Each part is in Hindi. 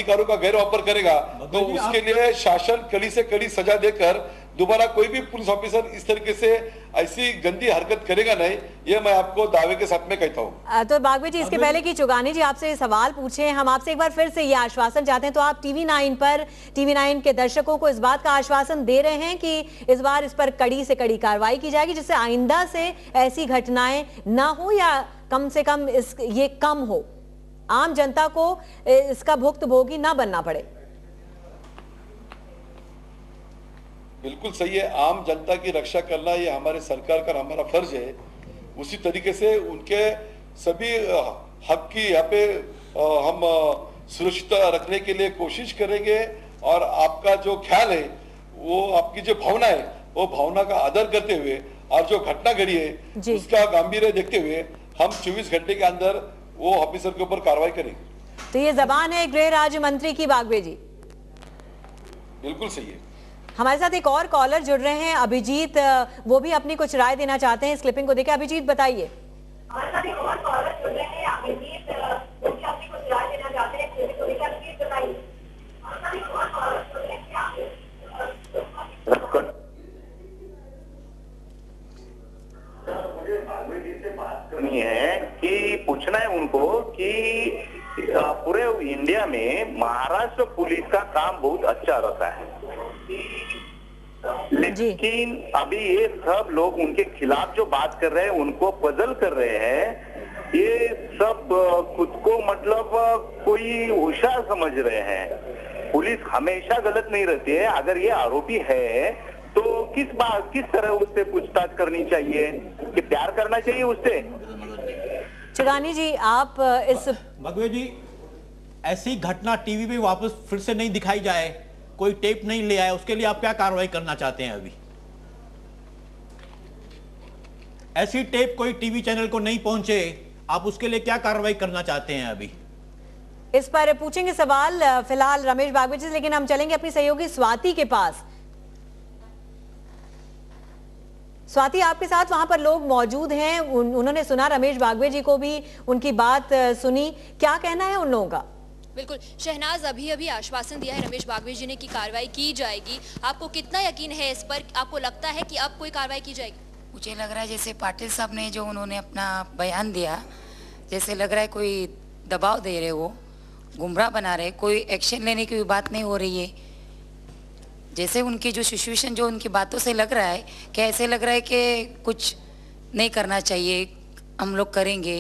अधिकारों का गैर वापर करेगा तो उसके लिए शासन कड़ी से कड़ी सजा देकर दोबारा कोई भी पुलिस ऑफिसर इस तरीके से ऐसी गंदी हरकत करेगा नहीं, ये मैं आपको दावे के साथ में कहता हूँ। तो बागवे जी, इसके पहले कि चुगानी जी आपसे सवाल पूछे, हम आपसे एक बार फिर से ये आश्वासन चाहते हैं, तो आप टीवी 9 के दर्शकों को इस बात का आश्वासन दे रहे हैं कि इस बार इस पर कड़ी से कड़ी कार्रवाई की जाएगी, जिससे आइंदा से ऐसी घटनाएं ना हो या कम से कम ये कम हो, आम जनता को इसका भुक्तभोगी ना बनना पड़े। बिल्कुल सही है, आम जनता की रक्षा करना ये हमारे सरकार का हमारा फर्ज है। उसी तरीके से उनके सभी हक की यहाँ पे हम सुरक्षित रखने के लिए कोशिश करेंगे और आपका जो ख्याल है, वो आपकी जो भावना है, वो भावना का आदर करते हुए और जो घटना घड़ी है उसका गंभीर देखते हुए हम 24 घंटे के अंदर वो ऑफिसर के ऊपर कार्रवाई करेंगे। तो ये जबान है गृह राज्य मंत्री की बागवे जी। बिल्कुल सही है। हमारे साथ एक और कॉलर जुड़ रहे हैं, अभिजीत, वो भी अपनी कुछ राय देना चाहते हैं इस क्लिपिंग को देखें। अभिजीत बताइए। हमारे साथ एक और कॉलर जुड़ रहे हैं, अभिजीत, वो भी अपनी कुछ राय देना चाहते हैं इस क्लिपिंग को देखें। अभिजीत बताइए। मुझे बागवे जी से बात करनी है कि पूछना है उनको कि पूरे इंडिया में महाराष्ट्र पुलिस का काम बहुत अच्छा रहता है, लेकिन अभी ये सब लोग उनके खिलाफ जो बात कर रहे हैं, उनको पजल कर रहे हैं, ये सब खुद को मतलब कोई होशियार समझ रहे हैं। पुलिस हमेशा गलत नहीं रहती है। अगर ये आरोपी है तो किस तरह उससे पूछताछ करनी चाहिए, कि प्यार करना चाहिए उससे। चुगानी जी, आप इस बागवे जी, ऐसी घटना टीवी पे वापस फिर से नहीं दिखाई जाए, कोई टेप नहीं ले आए, उसके लिए आप क्या कार्रवाई करना चाहते हैं? अभी ऐसी टेप कोई टीवी चैनल को नहीं पहुंचे, आप उसके लिए क्या कार्रवाई करना चाहते हैं? अभी इस पर पूछेंगे सवाल फिलहाल रमेश बागवे जी, लेकिन हम चलेंगे अपनी सहयोगी स्वाति के पास। स्वाति, आपके साथ वहां पर लोग मौजूद हैं, उन्होंने सुना रमेश बागवे जी को भी उनकी बात सुनी, क्या कहना है उन लोगों का? बिल्कुल शहनाज, अभी आश्वासन दिया है रमेश बागवे जी ने कि कार्रवाई की जाएगी। आपको कितना यकीन है इस पर? आपको लगता है कि अब कोई कार्रवाई की जाएगी? मुझे लग रहा है जैसे पाटिल साहब ने जो उन्होंने अपना बयान दिया, जैसे लग रहा है कोई दबाव दे रहे, वो गुमराह बना रहे, कोई एक्शन लेने की बात नहीं हो रही है। जैसे उनकी जो सिचुएशन जो उनकी बातों से लग रहा है कि ऐसे लग रहा है कि कुछ नहीं करना चाहिए, हम लोग करेंगे।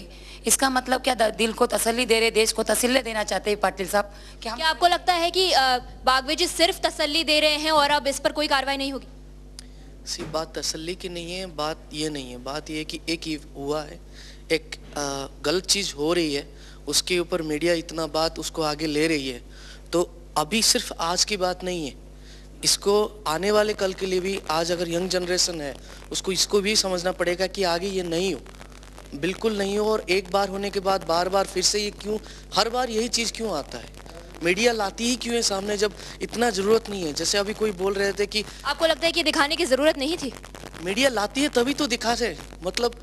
इसका मतलब क्या दिल को तसल्ली दे रहे, देश को तसल्ली देना चाहते हैं पाटिल साहब? क्या आपको लगता है कि बागवे जी सिर्फ तसल्ली दे रहे हैं और अब इस पर कोई कार्रवाई नहीं होगी? सिर्फ बात तसल्ली की नहीं है, बात ये नहीं है, बात ये है कि एक ही हुआ है, एक गलत चीज़ हो रही है, उसके ऊपर मीडिया इतना बात उसको आगे ले रही है, तो अभी सिर्फ आज की बात नहीं है, इसको आने वाले कल के लिए भी, आज अगर यंग जनरेशन है उसको इसको भी समझना पड़ेगा कि आगे ये नहीं हो, बिल्कुल नहीं हो। और एक बार होने के बाद बार बार फिर से ये क्यों, हर बार यही चीज़ क्यों आता है? मीडिया लाती ही क्यों है सामने जब इतना ज़रूरत नहीं है? जैसे अभी कोई बोल रहे थे कि आपको लगता है कि दिखाने की ज़रूरत नहीं थी? मीडिया लाती है तभी तो दिखा से, मतलब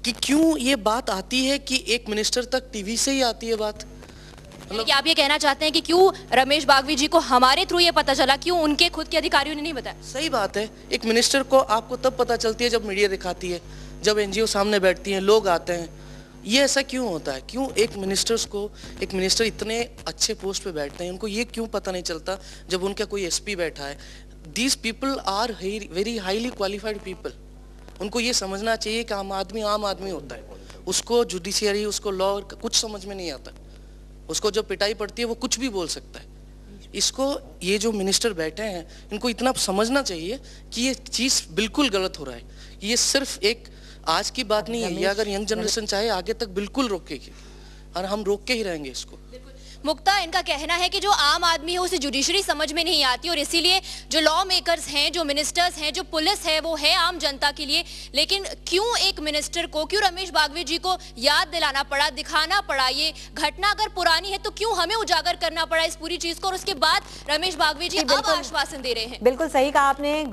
कि क्यों ये बात आती है कि एक मिनिस्टर तक टीवी से ही आती है बात। मतलब आप ये कहना चाहते हैं कि क्यों रमेश बागवे जी को हमारे थ्रू ये पता चला, क्यों उनके खुद के अधिकारियों ने नहीं बताया? सही बात है, एक मिनिस्टर को आपको तब पता चलती है जब मीडिया दिखाती है, जब एनजीओ सामने बैठती हैं, लोग आते हैं। ये ऐसा क्यों होता है? क्यों एक मिनिस्टर इतने अच्छे पोस्ट पे बैठते हैं, उनको ये क्यों पता नहीं चलता जब उनका कोई एसपी बैठा है? These people are very highly qualified people. उनको ये समझना चाहिए कि आम आदमी होता है, उसको जुडिशियरी, उसको लॉ कुछ समझ में नहीं आता, उसको जब पिटाई पड़ती है वो कुछ भी बोल सकता है। इसको ये जो मिनिस्टर बैठे हैं इनको इतना समझना चाहिए कि ये चीज़ बिल्कुल गलत हो रहा है। ये सिर्फ एक आज की बात नहीं है, ये अगर यंग जनरेशन चाहे आगे तक बिल्कुल रोकेगी और हम रोक के ही रहेंगे इसको। मुक्ता, इनका कहना है कि जो आम आदमी है उसे जुडिशरी समझ में नहीं आती और इसीलिए जो लॉ मेकर्स हैं, जो मिनिस्टर्स हैं, जो पुलिस है, वो है आम जनता के लिए। लेकिन क्यों एक मिनिस्टर को, क्यों रमेश बागवे जी को याद दिलाना पड़ा, दिखाना पड़ा? ये घटना अगर पुरानी है तो क्यों हमें उजागर करना पड़ा इस पूरी चीज को? और उसके बाद रमेश बागवे जी अब आश्वासन दे रहे हैं। बिल्कुल सही कहा आपने।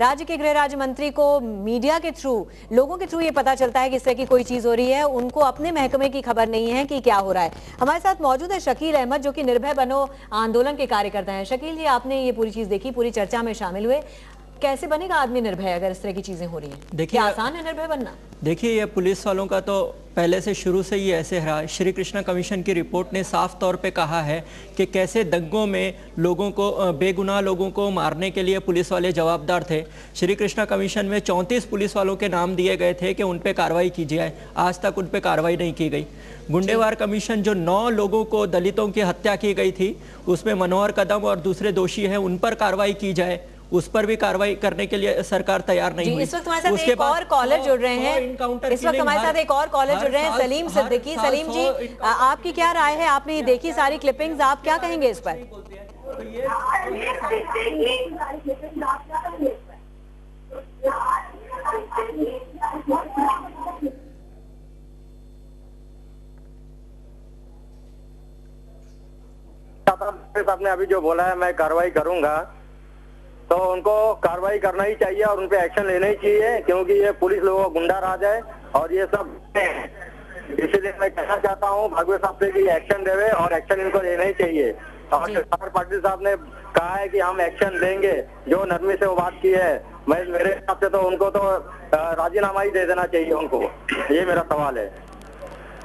राज्य के गृह राज्य मंत्री को मीडिया के थ्रू, लोगों के थ्रू ये पता चलता है कि इस तरह की कोई चीज हो रही है, उनको अपने महकमे की खबर नहीं है कि क्या हो रहा है। हमारे साथ साथ मौजूद है शकील अहमद, जो कि निर्भय बनो आंदोलन के कार्यकर्ता हैं। शकील जी, आपने ये पूरी चीज देखी, पूरी चर्चा में शामिल हुए, कैसे बनेगा आदमी निर्भय अगर इस तरह की चीजें हो रही हैं? देखिए, आसान है निर्भय बनना? देखिए, ये पुलिस वालों का तो पहले से शुरू से ही ऐसे रहा। श्री कृष्णा कमीशन की रिपोर्ट ने साफ तौर पे कहा है कि कैसे दंगों में लोगों को, बेगुनाह लोगों को मारने के लिए पुलिस वाले जवाबदार थे। श्री कृष्णा कमीशन में 34 पुलिस वालों के नाम दिए गए थे कि उन पे कार्रवाई की जाए, आज तक उन पे कार्रवाई नहीं की गई। गुंडेवार कमीशन, जो 9 लोगों को, दलितों की हत्या की गई थी, उसमें मनोहर कदम और दूसरे दोषी हैं, उन पर कार्रवाई की जाए, उस पर भी कार्रवाई करने के लिए सरकार तैयार नहीं हुई। इस वक्त हमारे साथ एक और कॉलर जुड़ रहे हैं, इस वक्त हमारे साथ एक और कॉलर जुड़ रहे हैं, सलीम सिद्दीकी। सलीम जी, आपकी क्या राय है? आपने ये देखी सारी क्लिपिंग्स, आप क्या कहेंगे इस पर? आपने अभी जो बोला है, मैं कार्रवाई करूंगा, तो उनको कार्रवाई करना ही चाहिए और उनपे एक्शन लेना ही चाहिए, क्योंकि ये पुलिस लोगों का गुंडा राज है और ये सब। इसलिए मैं कहना चाहता हूँ भागवत साहब से कि एक्शन देवे और एक्शन इनको लेना ही चाहिए। और सरदार पाटिल साहब ने कहा है कि हम एक्शन लेंगे, जो नरमी से वो बात की है, मेरे हिसाब से तो उनको तो राजीनामा ही दे देना चाहिए उनको। ये मेरा सवाल है।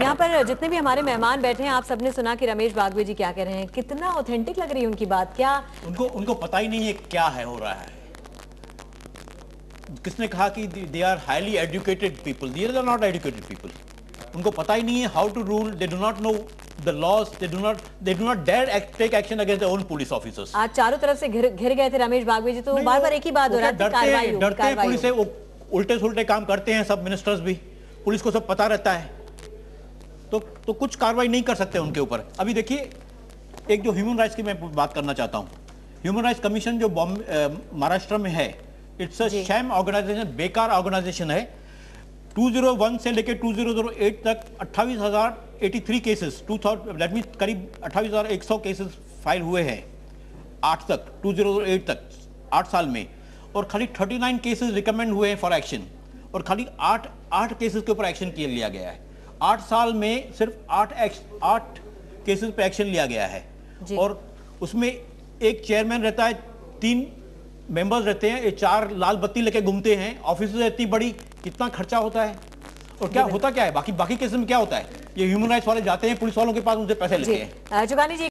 यहाँ पर जितने भी हमारे मेहमान बैठे हैं, आप सबने सुना कि रमेश बागवे जी क्या कह रहे हैं, कितना ऑथेंटिक लग रही है उनकी बात। क्या उनको पता ही नहीं है क्या है हो रहा है? किसने कहा कि they are highly educated people? They are not educated people. उनको पता ही नहीं है how to rule, they do not know the laws, they do not dare take action against their own police officers. आज चारों तरफ से घिर गए थे रमेश बागवे जी, तो बार-बार एक ही बात हो रहा है, डरते हैं पुलिस से, वो उल्टे सुल्टे काम करते हैं सब मिनिस्टर्स भी, पुलिस को सब पता रहता है, तो कुछ कार्रवाई नहीं कर सकते उनके ऊपर। अभी देखिए, एक जो ह्यूमन राइट्स की मैं बात करना चाहता हूं, ह्यूमन राइट्स कमीशन जो महाराष्ट्र में है, इट्स अ शैम ऑर्गेनाइजेशन, बेकार ऑर्गेनाइजेशन है। 201 से लेकर 2008 तक 28,083 केसेस, दैट मीन करीब 28,100 केसेस फाइल हुए हैं 8 तक, 2008 तक, 8 साल में, और खाली 39 केसेस रिकमेंड हुए हैं फॉर एक्शन, और खाली 8 केसेस के ऊपर एक्शन लिया गया है। 8 साल में सिर्फ 8 केसेस पे एक्शन लिया गया है, और उसमें एक चेयरमैन रहता है, 3 मेंबर्स रहते हैं, ये 4 लाल बत्ती लेके घूमते हैं, ऑफिस इतनी बड़ी, कितना खर्चा होता है, और क्या होता क्या है बाकी केसेस में क्या होता है? ये ह्यूमन राइट्स वाले जाते हैं पुलिस वालों के पास, उनसे पैसे लेते हैं। जुगानी जी,